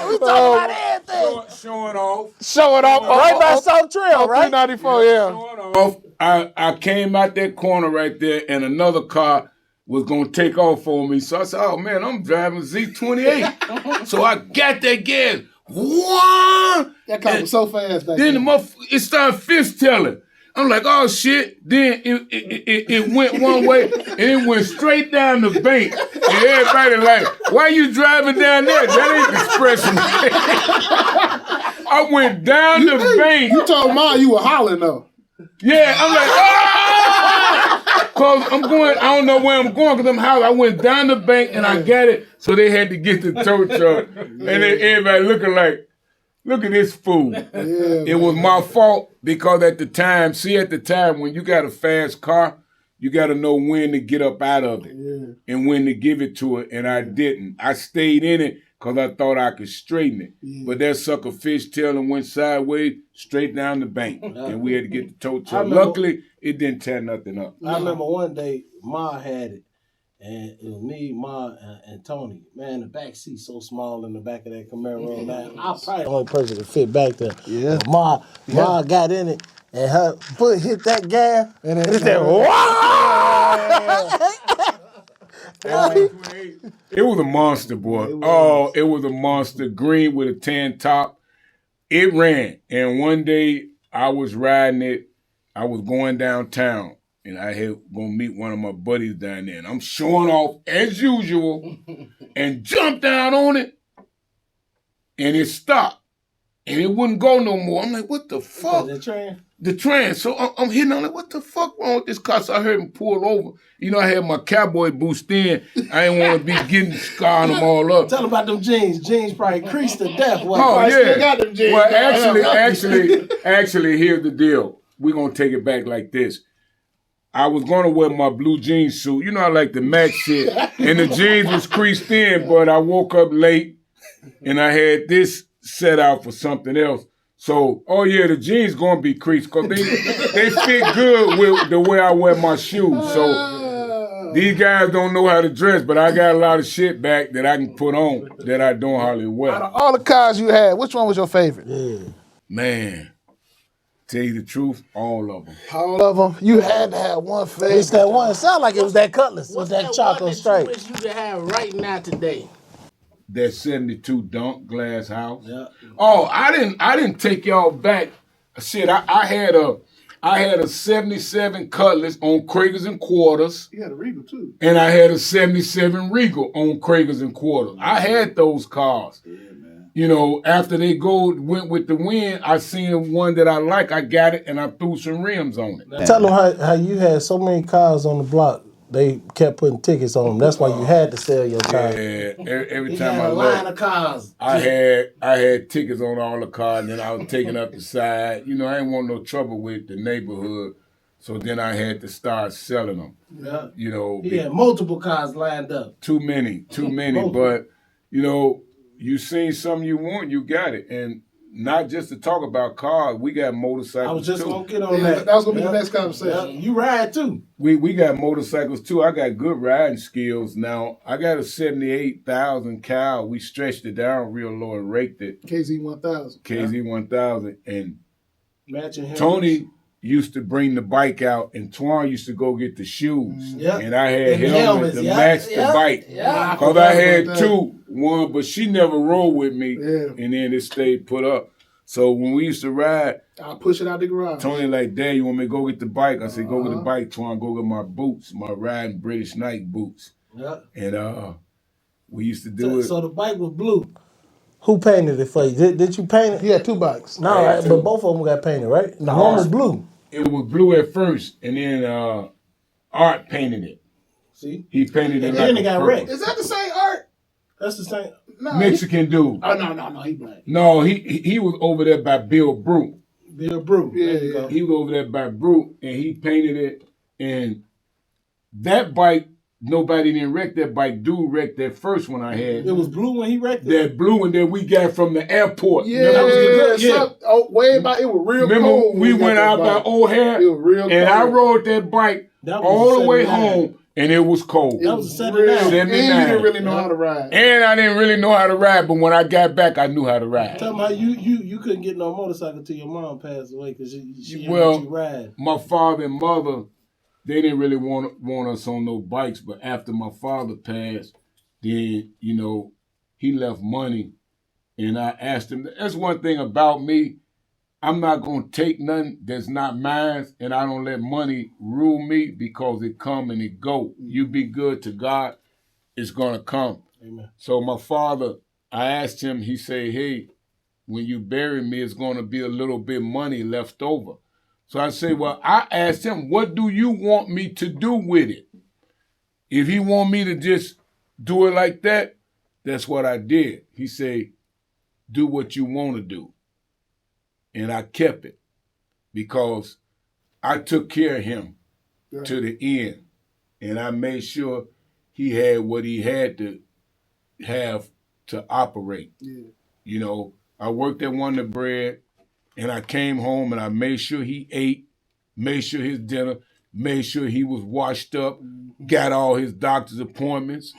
We talking about everything. Showing off. Showing off. right by South Trail, right? 394, yeah. Showing off. I came out that corner right there, and another car was going to take off for me. So I said, oh, man, I'm driving Z28. So I got that gas. One. That car was so fast back then. It started fishtailing. I'm like, oh, shit. Then it went one way, and it went straight down the bank. And everybody like, why you driving down there? That ain't expression. I went down the bank. You told Ma you were hollering, though. Yeah, I'm like, ah! Cause I'm going, I don't know where I'm going, because I'm hollering. I went down the bank and I got it. So they had to get the tow truck. And then everybody looking like, look at this fool. It was my fault, because at the time when you got a fast car, you got to know when to get up out of it and when to give it to it. And I didn't. I stayed in it because I thought I could straighten it. But that sucker fishtailed and went sideways straight down the bank. And we had to get the tow truck. Luckily, it didn't tear nothing up. I remember one day, Ma had it. And it was me, Ma, and Tony. Man, the back seat so small in the back of that Camaro. Man, I probably the only person to fit back there. Yeah. Ma got in it, and her foot hit that gas, and it said, It was a monster, boy. It was a monster. Green with a tan top. It ran. And one day, I was riding it. I was going downtown. And I had gonna meet one of my buddies down there, and I'm showing off as usual, and jumped down on it, and it stopped, and it wouldn't go no more. I'm like, what the fuck? The trans. So I'm hitting on it. What the fuck wrong with this car? So I heard him pull over. You know, I had my cowboy boost in. I didn't want to be getting scarring them all up. Tell them about them jeans. Jeans probably creased to death. Oh yeah. Still got them jeans. Well, actually, here's the deal. We're gonna take it back like this. I was going to wear my blue jeans suit. You know, I like the match shit. And the jeans was creased in, but I woke up late and I had this set out for something else. So, the jeans going to be creased because they fit good with the way I wear my shoes. So, these guys don't know how to dress, but I got a lot of shit back that I can put on that I don't hardly wear. Out of all the cars you had, which one was your favorite? Man. Tell you the truth, all of them. All of them. You had to have one It's face. that one. It sound like it was that Cutlass. It was What's that that chocolate one stripe. that you wish you could have right now today? That 72 Dunk Glass House. Yeah. Oh, I didn't take y'all back. Shit, I had a 77 Cutlass on Kragers and Quarters. You had a Regal too. And I had a 77 Regal on Kragers and Quarters. I had those cars. Yeah, man. You know, after they went with the wind, I seen one that I like. I got it, and I threw some rims on it. Tell them how you had so many cars on the block. They kept putting tickets on them. That's why you had to sell your car. Yeah, every He time had I a line left, of cars. I had tickets on all the cars, and then I was taking up the side. You know, I didn't want no trouble with the neighborhood, so then I had to start selling them. Yeah. You know, He had multiple cars lined up. too many. But you know, you seen something you want, you got it, and not just to talk about cars. We got motorcycles I was just too. gonna get on Yeah, that. that was gonna be the next conversation. Yeah. You ride too. We got motorcycles too. I got good riding skills now. I got a 78,000 Cal. We stretched it down real low and raked it. KZ 1000. KZ 1000. And Matching him. Tony used to bring the bike out, and Twan used to go get the shoes. Yeah. And I had And the helmets to yeah, match yeah, the bike. Yeah. Because I had two. One, but she never rode with me. Yeah. And then it stayed put up. So when we used to ride, I'll push it out the garage. Tony like, Dad, you want me to go get the bike? I said, go get the bike, Twan. Go get my boots, my riding British Nike boots. Yeah. And we used to do it. So the bike was blue. Who painted it for you? Did you paint it? He had two bikes. No, right, but both of them got painted, right? The one was blue. It was blue at first, and then Art painted it. See? He painted it And like then a it got purple. wrecked. Is that the same art? That's the same. No. Mexican dude. Oh no, he black. No, he was over there by Bill Brew. Bill Brew. Yeah, There you go. He was over there by Brew, and he painted it. And that bike, nobody didn't wreck that bike. Dude wrecked that first one I had. It was blue when he wrecked it. That blue one that we got from the airport. Yeah, That was the good- yeah. way back. It was real Remember cold. we when got went that out by bike. O'Hare, It was real and I cold. rode that bike That was all the way 79. home, and it was cold. It That was a real- 79. And you didn't really know how to ride. And I didn't really know how to ride, but when I got back, I knew how to ride. Tell me how you couldn't get no motorcycle till your mom passed away because she didn't Well, let you ride. My father and mother, they didn't really want us on no bikes, but after my father passed, then, you know, he left money, and I asked him, that's one thing about me, I'm not going to take nothing that's not mine, and I don't let money rule me because it come and it go. You be good to God, it's going to come. Amen. So my father, I asked him, he said, hey, when you bury me, it's going to be a little bit money left over. So I said, well, I asked him, what do you want me to do with it? If he want me to just do it like that, that's what I did. He said, do what you want to do. And I kept it because I took care of him to the end. And I made sure he had what he had to have to operate. Yeah. You know, I worked at Wonder Bread, and I came home and I made sure he ate, made sure his dinner, made sure he was washed up, got all his doctor's appointments.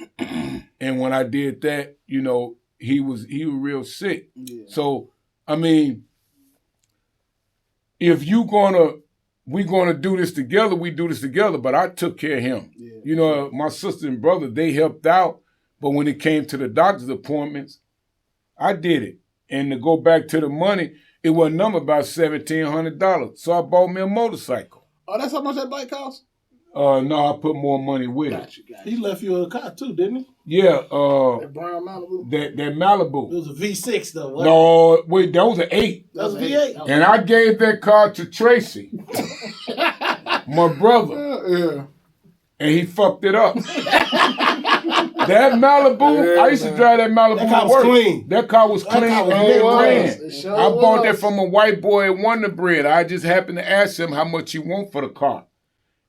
And when I did that, you know, he was real sick. Yeah. So, I mean, if we're gonna do this together, we do this together, but I took care of him. Yeah. You know, my sister and brother, they helped out, but when it came to the doctor's appointments, I did it. And to go back to the money, it was about $1,700. So I bought me a motorcycle. Oh, that's how much that bike cost? No, I put more money with it. Gotcha. He left you a car too, didn't he? Yeah, That brown Malibu. that It Malibu. was a V6 though. What? No, wait, that was an 8. That was a V8. And I gave that car to Tracy, my brother, Yeah. and he fucked it up. That Malibu, I used to drive that Malibu That car to was work. clean. That car was clean. car was and big it was. ran. It sure I bought that was. from a white boy at Wonder Bread. I just happened to ask him how much he want for the car.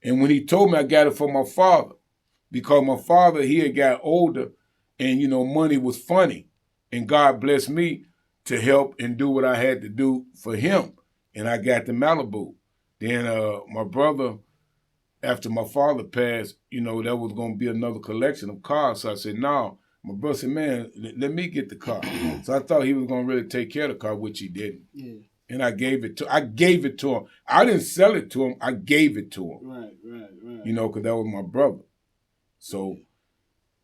And when he told me, I got it for my father. Because my father, he had got older, and, you know, money was funny. And God blessed me to help and do what I had to do for him. And I got the Malibu. Then my brother, after my father passed, you know, there was going to be another collection of cars. So I said, no. My brother said, man, let me get the car. So I thought he was going to really take care of the car, which he didn't. Yeah. and I gave it to him. I didn't sell it to him. I gave it to him. Right. You know, because that was my brother. So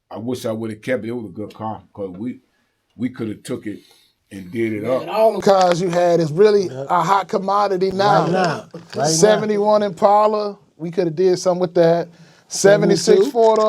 I wish I would have kept it. It was a good car because we could have took it and did it up. And all the cars you had is really a hot commodity now. Right 71 Impala, we could have did something with that. 76 Ford,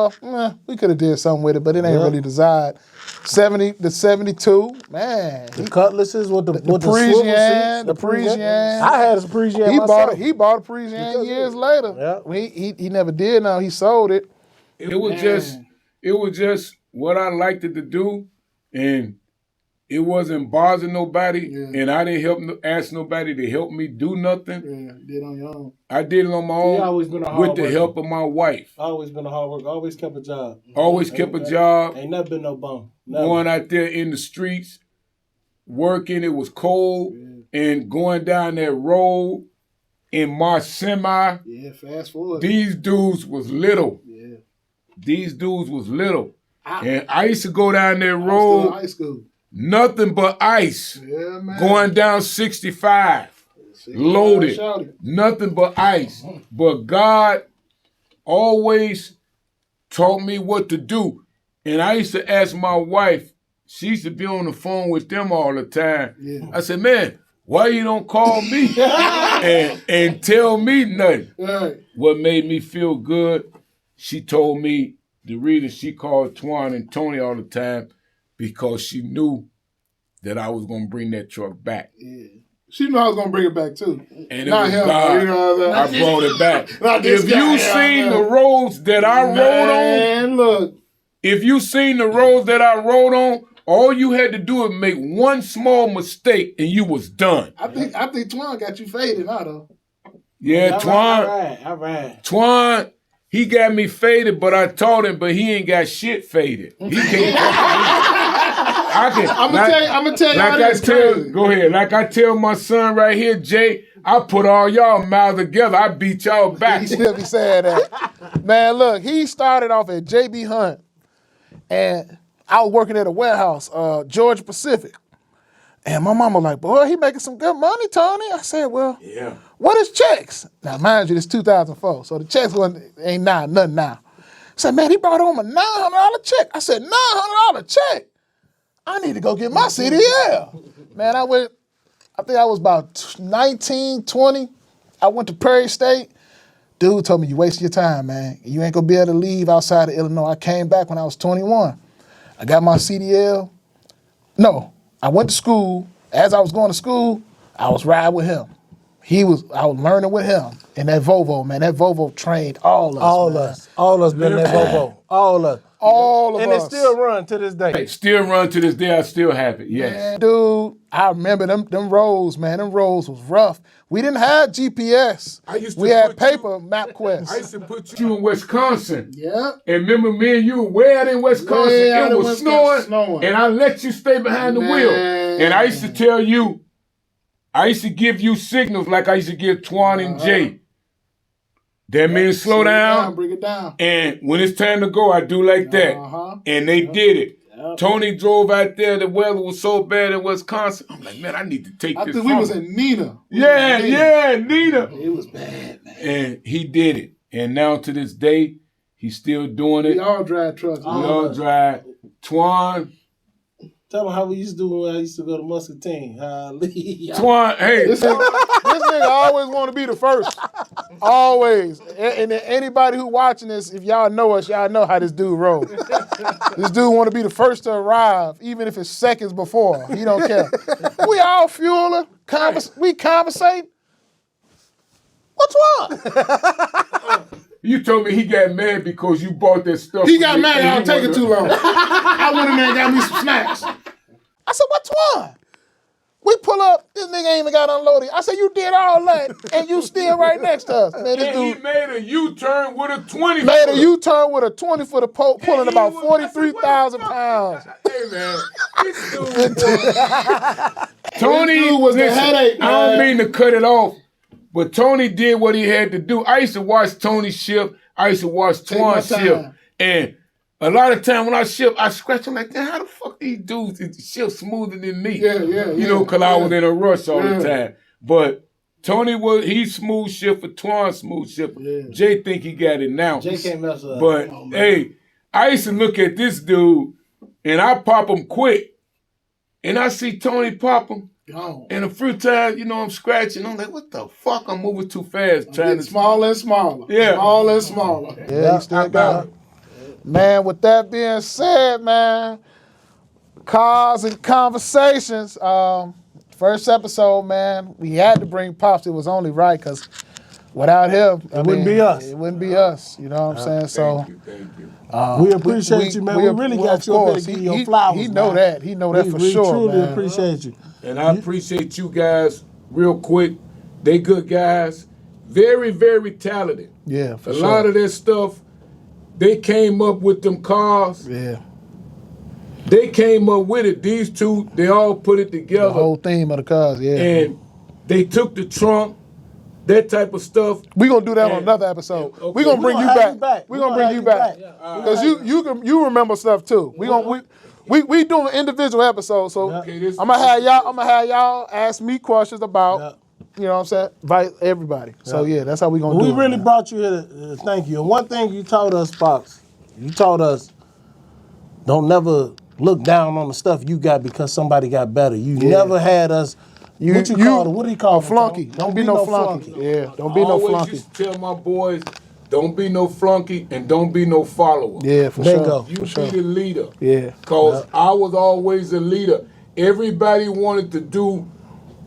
we could have did something with it, but it ain't really desired. 72, man. The Cutlasses with the Parisian, the Parisian. I had a Parisian myself. He bought a Parisian years later. Yeah. He never did. Now he sold it. It was just what I liked it to do, and it wasn't bothering nobody, and I didn't ask nobody to help me do nothing. Yeah, did on your own. I did it on my own always been a hard with the worker. help of my wife. Always been a hard worker. Always kept a job. Always kept a job. Ain't never been no bum. Never. Going out there in the streets, working. It was cold, and going down that road in my semi. Yeah, fast forward. These dudes was little. Yeah. These dudes was little. And I used to go down that Still in road, high school. nothing but ice. Yeah, man. Going down 65, loaded, nothing but ice. But God always taught me what to do. And I used to ask my wife, she used to be on the phone with them all the time. Yeah. I said, man, why you don't call me and tell me nothing? Right. What made me feel good, she told me the reason she called Twan and Tony all the time because she knew that I was going to bring that truck back. Yeah. She knew I was going to bring it back, too. And it Not was him, God. you know what I'm I brought it back. Not this If guy, you seen the roads that I rode on, Man, look. if you seen the roads that I rode on, all you had to do was make one small mistake and you was done. I think Twan got you faded now, though. Yeah, Twan. All right. Twan, he got me faded, but I taught him, but he ain't got shit faded. He can't. I'm gonna tell you how this crazy. Go ahead. Like I tell my son right here, Jay, I put all y'all mouths together. I beat y'all back. He still be saying that. Man, look, he started off at JB Hunt, and I was working at a warehouse, Georgia Pacific. And my mama like, boy, he making some good money, Tony. I said, well, Yeah. what is checks? Now, mind you, this 2004, so the checks ain't nothing now. I said, man, he brought home a $900 check. I said, $900 check? I need to go get my CDL. Man, I think I was about 19, 20. I went to Prairie State. Dude told me, you wasting your time, man. You ain't gonna be able to leave outside of Illinois. I came back when I was 21. I got my CDL. No, I went to school. As I was going to school, I was riding with him. I was learning with him. And that Volvo, man, that Volvo trained all of us. All us been in that Volvo. All us. All of and us. it still run to this day. Still run to this day. I still have it. Yes. Man, dude, I remember them roads, man. Them roads was rough. We didn't have GPS. We had paper MapQuest. I used to put you in Wisconsin. Yeah. And remember me and you were way out in Wisconsin. Way out It in was Wisconsin, snowing. And I let you stay behind the wheel. And I used to tell you, I used to give you signals like I used to give Twan and Jay. That means slow down. Bring it down. And when it's time to go, I do like that. And they did it. Tony drove out there. The weather was so bad in Wisconsin. I'm like, man, I need to take I this think from we was him. in Nina. Nina. It was bad, man. And he did it. And now to this day, he's still doing it. We all drive trucks. We all drive. Twan. Tell them how we used to do when I used to go to Muscatine. Twan, hey. This nigga always want to be the first. Always. And anybody who watching this, if y'all know us, y'all know how this dude rolls. This dude want to be the first to arrive, even if it's seconds before. He don't care. We all fueling. We conversate. What's wrong? You told me he got mad because you bought that stuff. He got mad. I was taking too long. I went in there and got me some snacks. I said, what's wrong? We pull up, this nigga ain't even got unloaded. I said, you did all that, and you still right next to us. Man, this And dude he made a U-turn with a 20. made a U-turn with a 20-footer pulling about 43,000 pounds. Hey, man. This dude Tony This dude was the listen, headache, I don't man. mean to cut it off, but Tony did what he had to do. I used to watch Tony ship. I used to watch Take my Twan ship. time. And a lot of time when I shift, I scratch. I'm like, damn, how the fuck these dudes shift smoother than me? You know, because I was in a rush all the time. But Tony he smooth shifter, Twan smooth shifter. Jay think he got it now. Jay can't mess up. But hey, I used to look at this dude and I pop him quick. And I see Tony pop him. And a few times, you know, I'm scratching. I'm like, what the fuck? I'm moving too fast. Trying to smaller and smaller. Yeah. Smaller and smaller. Yeah, you still got it. Man, with that being said, man, Cars and Conversations. First episode, man, we had to bring Pops. It was only right because without him, it wouldn't be us. It wouldn't be us. You know what I'm saying? Thank you. We appreciate you, man. We really got you up here to give you your flowers. He know that. He know that for sure, man. We truly appreciate you. And I appreciate you guys real quick. They good guys. Very, very talented. Yeah, for sure. sure. A lot of that stuff, they came up with them cars. Yeah. They came up with it. These two, they all put it together. The whole theme of the cars, yeah. And they took the trunk, that type of stuff. We're going to do that on another episode. Okay. We're going to bring you back. We're going to bring you back. Yeah. Because you remember stuff too. We doing individual episodes, so Okay, I'm gonna have y'all ask me questions about, you know what I'm saying, invite everybody. So yeah, that's how we gonna do it. We really brought you here to thank you. And one thing you told us, Pops, you told us, don't never look down on the stuff you got because somebody got better. You never had us. What do you call a flunky? Don't be no flunky. Yeah, don't be no flunky. I always used to tell my boys, don't be no flunky and don't be no follower. Yeah, for sure. You be the leader. Yeah. Because I was always a leader. Everybody wanted to do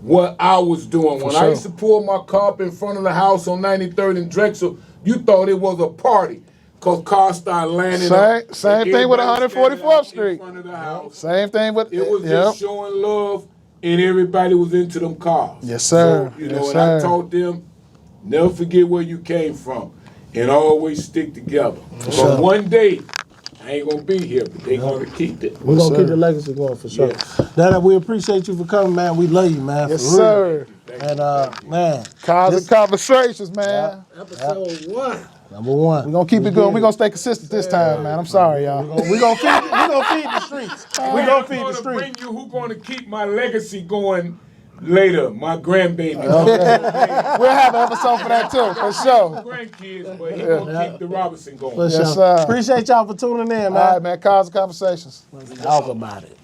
what I was doing. When I used to pull my car up in front of the house on 93rd and Drexel, you thought it was a party. Because cars started landing up. Same thing with 144th Street. In front of the house. Same thing with it. Was just showing love, and everybody was into them cars. Yes, sir. So, you know, and I taught them, never forget where you came from. And always stick together. But one day, I ain't gonna be here, but they gonna keep it. We're gonna keep the legacy going for sure. Dada, we appreciate you for coming, man. We love you, man. Yes, sir. And man, Cars and Conversations, man. Episode 1. Number 1. We're gonna keep it going. We're gonna stay consistent this time, man. I'm sorry, y'all. We're gonna feed the streets. We're gonna feed the streets. Bring you who gonna keep my legacy going later, my grandbaby. We'll have an episode for that too, for sure. Grandkids, but he gonna keep the Robinson going. Yes, sir. Appreciate y'all for tuning in, man. All right, man. Cars and Conversations. Let's talk about it.